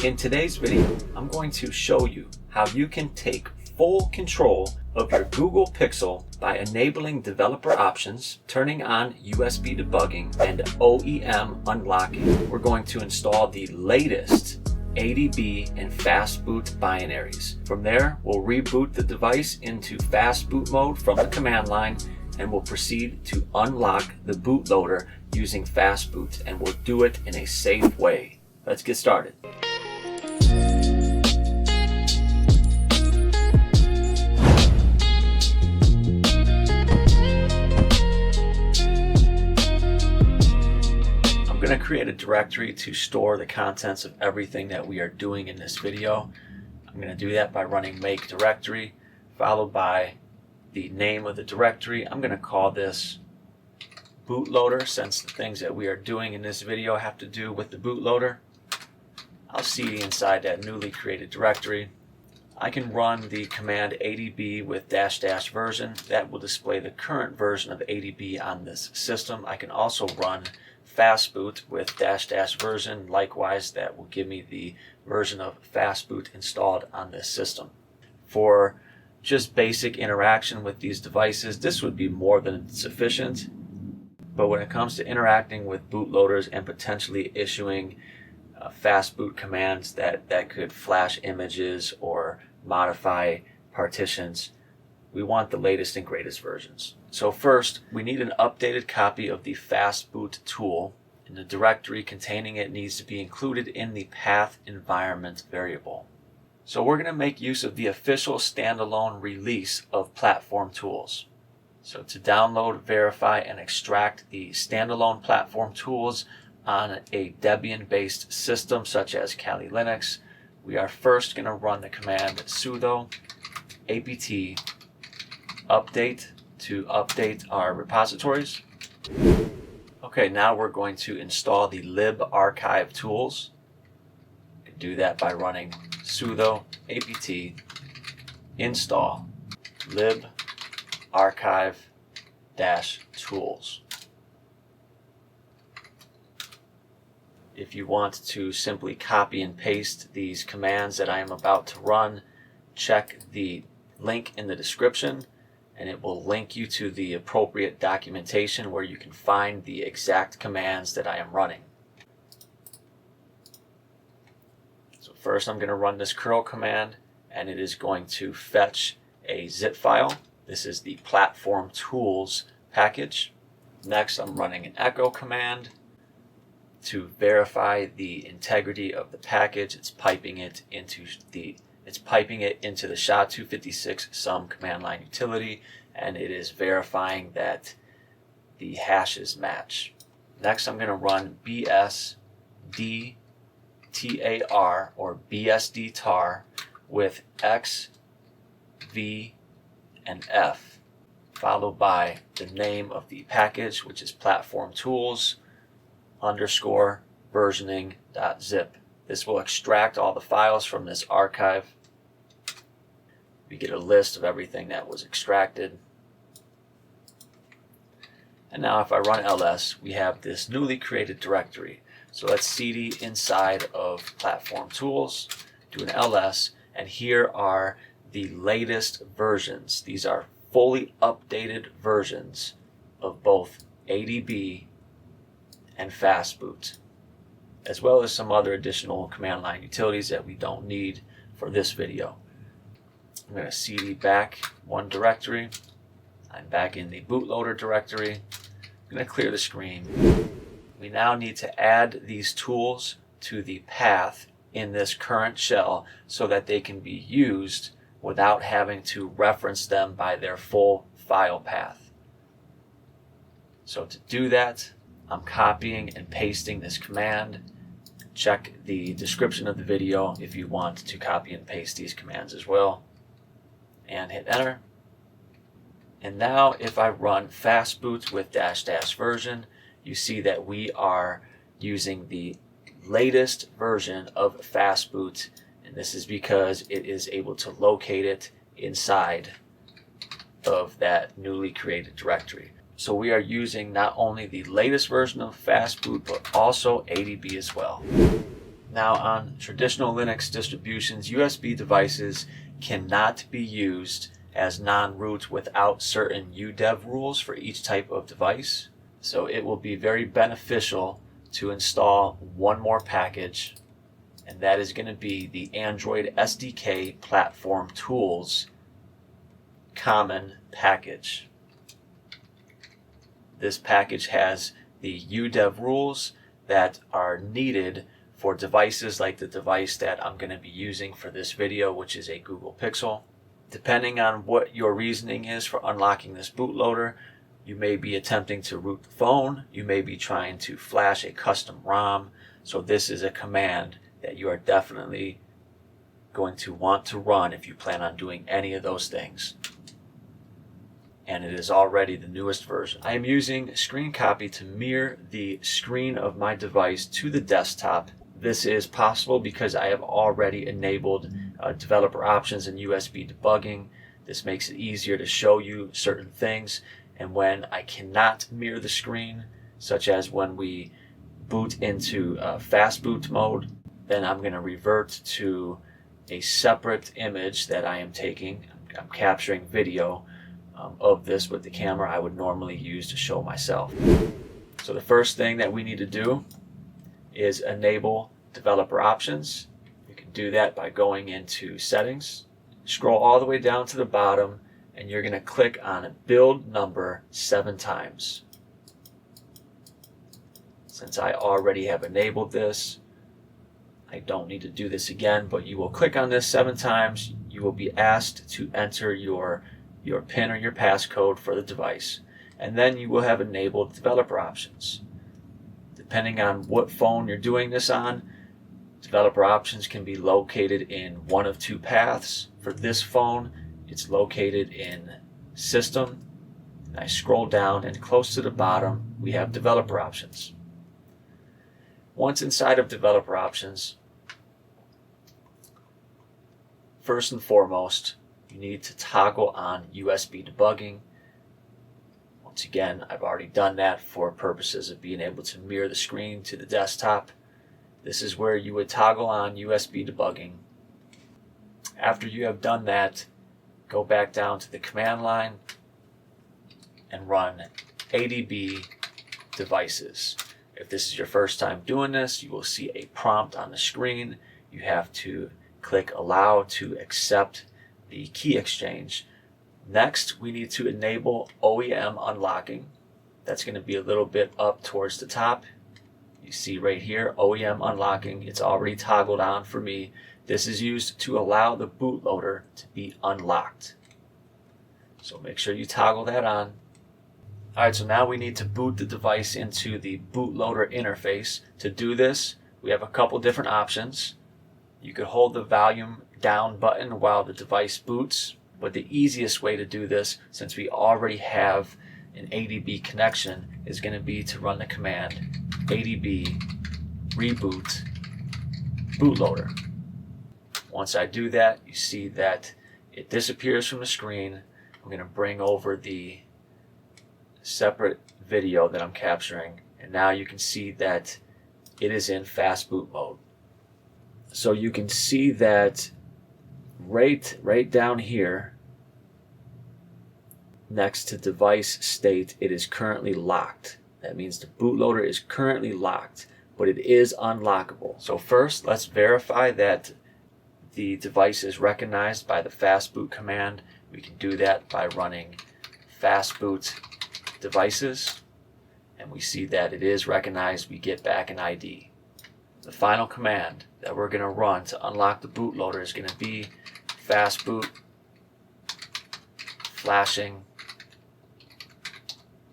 In today's video, I'm going to show you how you can take full control of your Google Pixel by enabling developer options, turning on USB debugging, and OEM unlocking. We're going to install the latest ADB and Fastboot binaries. From there, we'll reboot the device into Fastboot mode from the command line, and we'll proceed to unlock the bootloader using Fastboot, and we'll do it in a safe way. Let's get started. I'm going to create a directory to store the contents of everything that we are doing in this video. I'm going to do that by running make directory followed by the name of the directory. I'm going to call this bootloader, since the things that we are doing in this video have to do with the bootloader. I'll cd inside that newly created directory. I can run the command ADB with -- version. That will display the current version of ADB on this system. I can also run Fastboot with -- version. Likewise, that will give me the version of Fastboot installed on this system. For just basic interaction with these devices, this would be more than sufficient. But when it comes to interacting with bootloaders and potentially issuing Fastboot commands that could flash images or modify partitions, we want the latest and greatest versions. So first, we need an updated copy of the Fastboot tool, and the directory containing it needs to be included in the path environment variable. So we're going to make use of the official standalone release of platform tools. So to download, verify, and extract the standalone platform tools on a Debian-based system such as Kali Linux, we are first going to run the command sudo apt update to update our repositories. Okay, now we're going to install the Libarchive tools. You can do that by running sudo apt install libarchive-tools. If you want to simply copy and paste these commands that I am about to run, check the link in the description and it will link you to the appropriate documentation where you can find the exact commands that I am running. So first I'm going to run this curl command, and it is going to fetch a zip file. This is the platform tools package. Next I'm running an echo command to verify the integrity of the package. It's piping it into the SHA-256 sum command line utility, and it is verifying that the hashes match. Next I'm going to run bsdtar or bsdtar with x, v, and f, followed by the name of the package, which is platform tools _versioning.zip. This will extract all the files from this archive. We get a list of everything that was extracted. And now if I run ls, we have this newly created directory. So let's cd inside of platform tools, do an ls, and here are the latest versions. These are fully updated versions of both ADB and Fastboot, as well as some other additional command line utilities that we don't need for this video. I'm going to cd back one directory. I'm back in the bootloader directory. I'm going to clear the screen. We now need to add these tools to the path in this current shell so that they can be used without having to reference them by their full file path. So to do that, I'm copying and pasting this command. Check the description of the video if you want to copy and paste these commands as well. And hit enter. And now if I run Fastboot with -- version, you see that we are using the latest version of Fastboot, and this is because it is able to locate it inside of that newly created directory. So we are using not only the latest version of Fastboot, but also ADB as well. Now on traditional Linux distributions, USB devices cannot be used as non-root without certain Udev rules for each type of device. So it will be very beneficial to install one more package, and that is going to be the Android SDK Platform Tools Common package. This package has the Udev rules that are needed for devices like the device that I'm going to be using for this video, which is a Google Pixel. Depending on what your reasoning is for unlocking this bootloader, you may be attempting to root the phone, you may be trying to flash a custom ROM, so this is a command that you are definitely going to want to run if you plan on doing any of those things. And it is already the newest version. I am using screen copy to mirror the screen of my device to the desktop. This is possible because I have already enabled developer options and USB debugging. This makes it easier to show you certain things. And when I cannot mirror the screen, such as when we boot into Fastboot Mode, then I'm going to revert to a separate image that I am taking. I'm capturing video of this with the camera I would normally use to show myself. So the first thing that we need to do is enable developer options. You can do that by going into settings, scroll all the way down to the bottom, and you're going to click on build number 7 times. Since I already have enabled this, I don't need to do this again, but you will click on this 7 times. You will be asked to enter your PIN or your passcode for the device, and then you will have enabled developer options. Depending on what phone you're doing this on, developer options can be located in one of 2 paths. For this phone, it's located in System. And I scroll down, and close to the bottom, we have developer options. Once inside of developer options, first and foremost, you need to toggle on USB debugging. Once again, I've already done that for purposes of being able to mirror the screen to the desktop. This is where you would toggle on USB debugging. After you have done that, go back down to the command line and run ADB devices. If this is your first time doing this, you will see a prompt on the screen. You have to click allow to accept the key exchange. Next, we need to enable OEM Unlocking. That's going to be a little bit up towards the top. You see right here, OEM Unlocking. It's already toggled on for me. This is used to allow the bootloader to be unlocked. So make sure you toggle that on. Alright, so now we need to boot the device into the bootloader interface. To do this, we have a couple different options. You could hold the volume down button while the device boots, but the easiest way to do this, since we already have an ADB connection, is going to be to run the command ADB reboot bootloader. Once I do that, you see that it disappears from the screen. I'm going to bring over the separate video that I'm capturing, and now you can see that it is in Fastboot mode. So you can see that right down here next to device state, it is currently locked. That means the bootloader is currently locked, but it is unlockable. So first, let's verify that the device is recognized by the fastboot command. We can do that by running fastboot devices, and we see that it is recognized. We get back an ID. The final command that we're going to run to unlock the bootloader is going to be fastboot flashing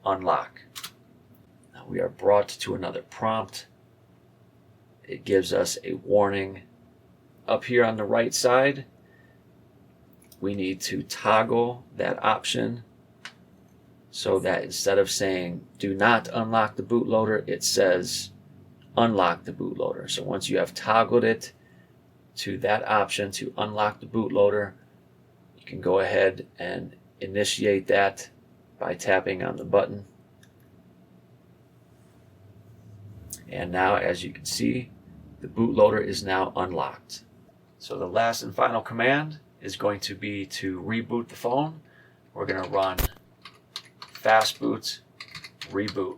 unlock. Now we are brought to another prompt. It gives us a warning. Up here on the right side, we need to toggle that option so that instead of saying do not unlock the bootloader, it says unlock the bootloader. So once you have toggled it to that option to unlock the bootloader, you can go ahead and initiate that by tapping on the button. And now, as you can see, The bootloader is now unlocked. So the last and final command is going to be to reboot the phone. We're going to run Fastboot reboot.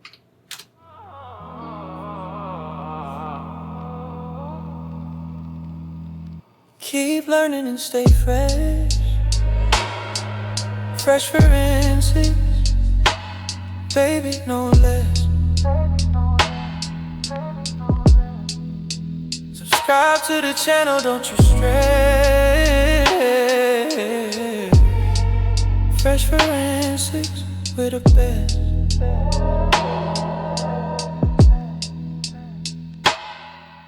Keep learning and stay fresh. Fresh forensics, baby, no less. Subscribe to the channel, don't you stray. Fresh forensics, we're the best.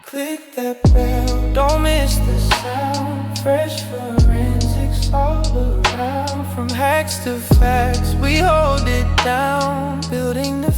Click that bell, don't miss the sound. Fresh forensics all around. From hacks to facts, we hold it down. Building the